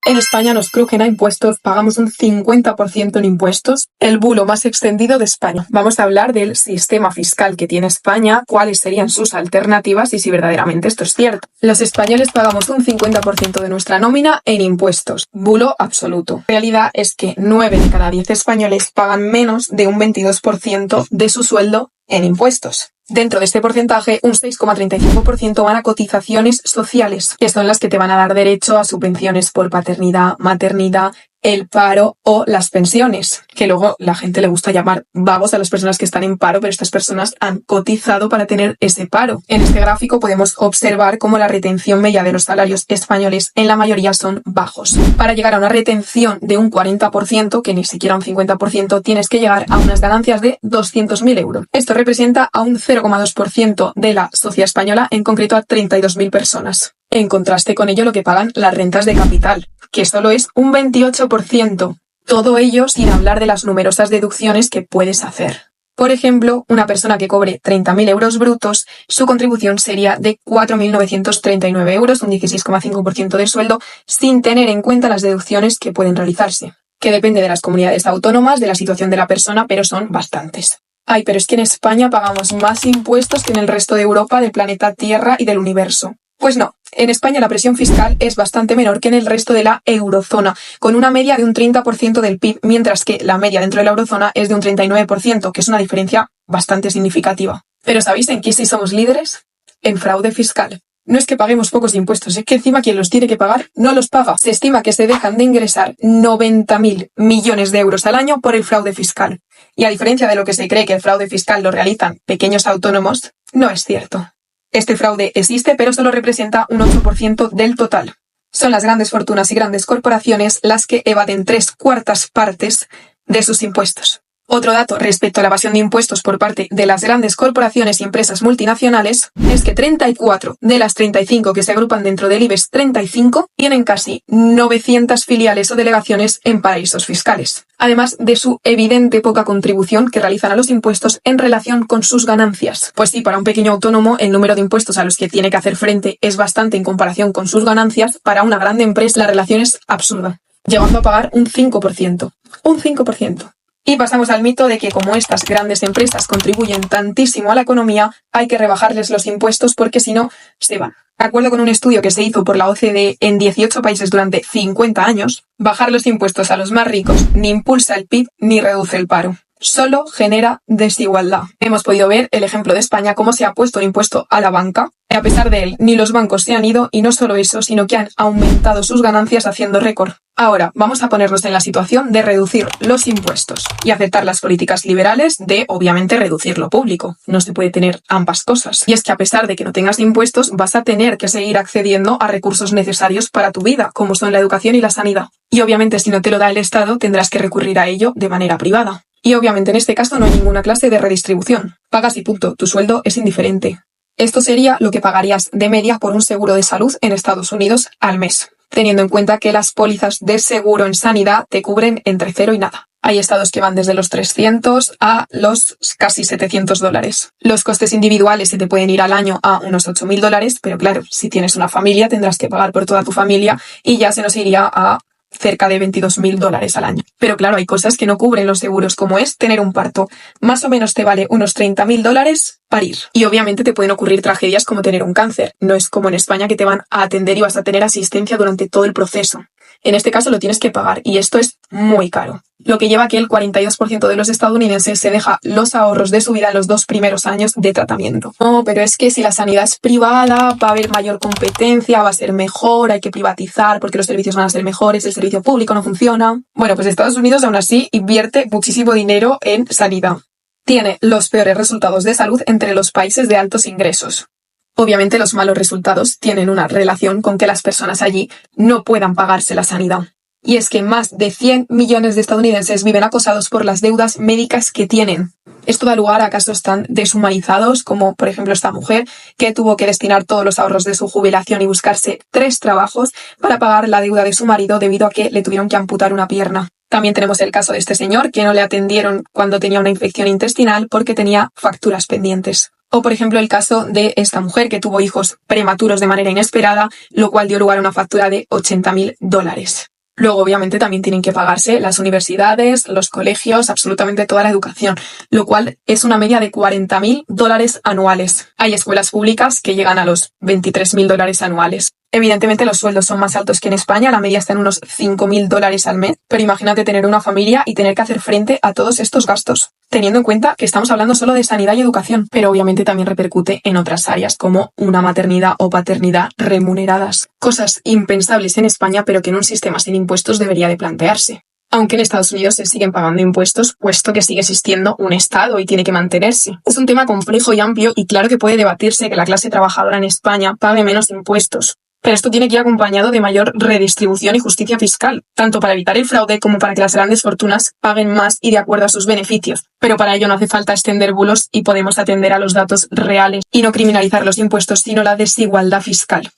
En España nos crujen a impuestos, pagamos un 50% en impuestos, el bulo más extendido de España. Vamos a hablar del sistema fiscal que tiene España, cuáles serían sus alternativas y si verdaderamente esto es cierto. Los españoles pagamos un 50% de nuestra nómina en impuestos. Bulo absoluto. La realidad es que 9 de cada 10 españoles pagan menos de un 22% de su sueldo en impuestos. Dentro de este porcentaje, un 6,35% van a cotizaciones sociales, que son las que te van a dar derecho a subvenciones por paternidad, maternidad, el paro o las pensiones, que luego la gente le gusta llamar vagos a las personas que están en paro, pero estas personas han cotizado para tener ese paro. En este gráfico podemos observar cómo la retención media de los salarios españoles en la mayoría son bajos. Para llegar a una retención de un 40%, que ni siquiera un 50%, tienes que llegar a unas ganancias de 200.000 euros. Esto representa a un 0,2% de la sociedad española, en concreto a 32.000 personas. En contraste con ello lo que pagan las rentas de capital, que solo es un 28%. Todo ello sin hablar de las numerosas deducciones que puedes hacer. Por ejemplo, una persona que cobre 30.000 euros brutos, su contribución sería de 4.939 euros, un 16,5% del sueldo, sin tener en cuenta las deducciones que pueden realizarse, que depende de las comunidades autónomas, de la situación de la persona, pero son bastantes. Ay, pero es que en España pagamos más impuestos que en el resto de Europa, del planeta Tierra y del universo. Pues no, en España la presión fiscal es bastante menor que en el resto de la eurozona, con una media de un 30% del PIB, mientras que la media dentro de la eurozona es de un 39%, que es una diferencia bastante significativa. Pero ¿sabéis en qué sí somos líderes? En fraude fiscal. No es que paguemos pocos impuestos, es que encima quien los tiene que pagar no los paga. Se estima que se dejan de ingresar 90.000 millones de euros al año por el fraude fiscal. Y a diferencia de lo que se cree que el fraude fiscal lo realizan pequeños autónomos, no es cierto. Este fraude existe, pero solo representa un 8% del total. Son las grandes fortunas y grandes corporaciones las que evaden 3/4 partes de sus impuestos. Otro dato respecto a la evasión de impuestos por parte de las grandes corporaciones y empresas multinacionales es que 34 de las 35 que se agrupan dentro del IBEX 35 tienen casi 900 filiales o delegaciones en paraísos fiscales, además de su evidente poca contribución que realizan a los impuestos en relación con sus ganancias. Pues sí, para un pequeño autónomo el número de impuestos a los que tiene que hacer frente es bastante en comparación con sus ganancias. Para una grande empresa la relación es absurda, llegando a pagar un 5%. Un 5%. Y pasamos al mito de que como estas grandes empresas contribuyen tantísimo a la economía, hay que rebajarles los impuestos porque si no, se van. De acuerdo con un estudio que se hizo por la OCDE en 18 países durante 50 años, bajar los impuestos a los más ricos ni impulsa el PIB ni reduce el paro. Solo genera desigualdad. Hemos podido ver el ejemplo de España, cómo se ha puesto un impuesto a la banca. Y a pesar de él, ni los bancos se han ido, y no solo eso, sino que han aumentado sus ganancias haciendo récord. Ahora, vamos a ponernos en la situación de reducir los impuestos y aceptar las políticas liberales de, obviamente, reducir lo público. No se puede tener ambas cosas. Y es que a pesar de que no tengas impuestos, vas a tener que seguir accediendo a recursos necesarios para tu vida, como son la educación y la sanidad. Y obviamente, si no te lo da el Estado, tendrás que recurrir a ello de manera privada. Y obviamente en este caso no hay ninguna clase de redistribución. Pagas y punto, tu sueldo es indiferente. Esto sería lo que pagarías de media por un seguro de salud en Estados Unidos al mes, teniendo en cuenta que las pólizas de seguro en sanidad te cubren entre 0 y nada. Hay estados que van desde los 300 a los casi $700. Los costes individuales se te pueden ir al año a unos $8.000, pero claro, si tienes una familia tendrás que pagar por toda tu familia y ya se nos iría a cerca de $22.000 al año. Pero claro, hay cosas que no cubren los seguros, como es tener un parto. Más o menos te vale unos $30.000 parir. Y obviamente te pueden ocurrir tragedias como tener un cáncer. No es como en España que te van a atender y vas a tener asistencia durante todo el proceso. En este caso lo tienes que pagar y esto es muy caro. Lo que lleva a que el 42% de los estadounidenses se deja los ahorros de su vida en los 2 primeros años de tratamiento. No, pero es que si la sanidad es privada va a haber mayor competencia, va a ser mejor, hay que privatizar porque los servicios van a ser mejores, el servicio público no funciona. Bueno, pues Estados Unidos aún así invierte muchísimo dinero en sanidad. Tiene los peores resultados de salud entre los países de altos ingresos. Obviamente los malos resultados tienen una relación con que las personas allí no puedan pagarse la sanidad. Y es que más de 100 millones de estadounidenses viven acosados por las deudas médicas que tienen. Esto da lugar a casos tan deshumanizados como, por ejemplo, esta mujer que tuvo que destinar todos los ahorros de su jubilación y buscarse 3 trabajos para pagar la deuda de su marido debido a que le tuvieron que amputar una pierna. También tenemos el caso de este señor que no le atendieron cuando tenía una infección intestinal porque tenía facturas pendientes. O, por ejemplo, el caso de esta mujer que tuvo hijos prematuros de manera inesperada, lo cual dio lugar a una factura de $80.000. Luego, obviamente, también tienen que pagarse las universidades, los colegios, absolutamente toda la educación, lo cual es una media de $40.000 anuales. Hay escuelas públicas que llegan a los $23.000 anuales. Evidentemente los sueldos son más altos que en España, la media está en unos $5.000 al mes, pero imagínate tener una familia y tener que hacer frente a todos estos gastos, teniendo en cuenta que estamos hablando solo de sanidad y educación, pero obviamente también repercute en otras áreas como una maternidad o paternidad remuneradas. Cosas impensables en España, pero que en un sistema sin impuestos debería de plantearse. Aunque en Estados Unidos se siguen pagando impuestos, puesto que sigue existiendo un Estado y tiene que mantenerse. Es un tema complejo y amplio y claro que puede debatirse que la clase trabajadora en España pague menos impuestos. Pero esto tiene que ir acompañado de mayor redistribución y justicia fiscal, tanto para evitar el fraude como para que las grandes fortunas paguen más y de acuerdo a sus beneficios. Pero para ello no hace falta extender bulos y podemos atender a los datos reales y no criminalizar los impuestos, sino la desigualdad fiscal.